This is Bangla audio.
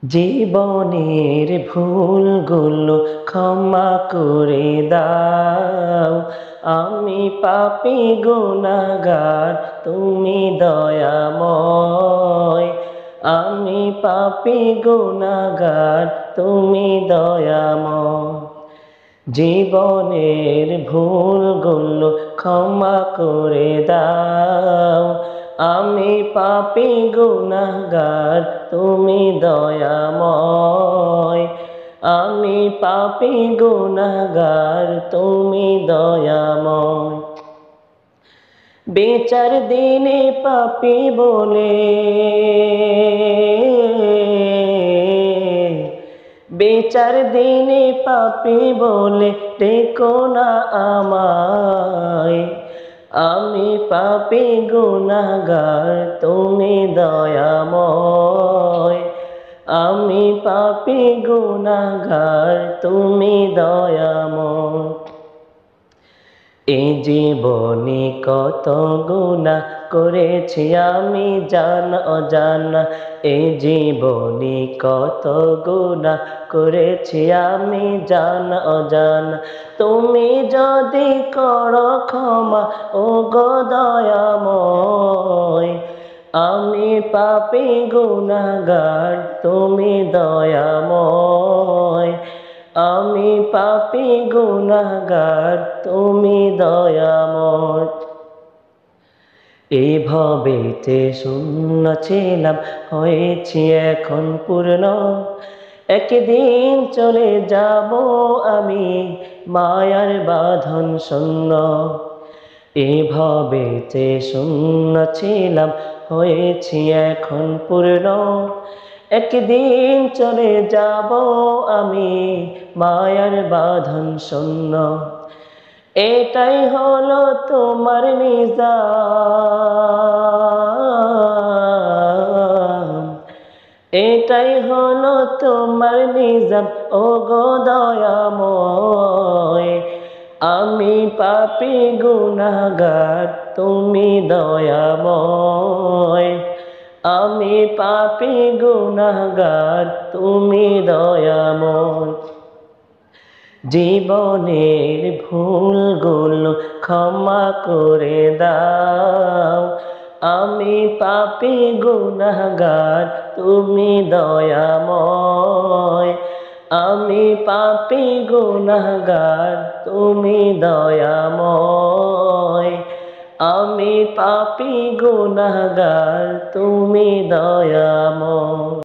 জীবনের ভুলগুলো ক্ষমা করে দাও। আমি পাপী গুনাহগার, তুমি দয়াময়। আমি পাপী গুনাহগার, তুমি দয়াময়। জীবনের ভুলগুলো ক্ষমা করে দাও। আমি পাপী গুনাহগার, তুমি দয়াময়। আমি পাপী গুনাহগার, তুমি দয়াময়। বিচার দিনে পাপী বলে, বিচার দিনে পাপী বলে ডেকো না আমায়। আমি পাপী গুনাহগার, তুমি দয়াময়। আমি পাপী গুনাহগার, তুমি দয়াময়। এই জীবনে কত গুনাহ করেছি আমি জানা অজানা। এই জীবনে কত গুনাহ করেছি আমি জানা অজানা। তুমি যদি করো ক্ষমা, ওগো দয়াময়। আমি পাপী গুনাহগার, তুমি দয়াময়। আমি পাপী গুনাহগার, তুমি দয়াময়। এভাবেতে শূন্য ছিলাম, হয়েছি এখন পূর্ণ। একদিন চলে যাব আমি, মায়ার বাঁধন শূন্য। এভাবেতে শূন্য ছিলাম, হয়েছি এখন পূর্ণ। একদিন চলে যাব আমি, মায়ার বাঁধন শূন্য। এটাই হলো তোমার নিজাম, এটাই হলো তোমার নিজাম, ওগো দয়াময়। আমি পাপী গুনাহগার, তুমি দয়াময়। আমি পাপী গুনাহগার, তুমি দয়াময়। জীবনের ভুলগুলো ক্ষমা করে দাও। আমি পাপী গুনাহগার, তুমি দয়াময়। আমি পাপী গুনাহগার, তুমি দয়াময়। আমি পাপী গুনাহগার, তুমি দয়াময়।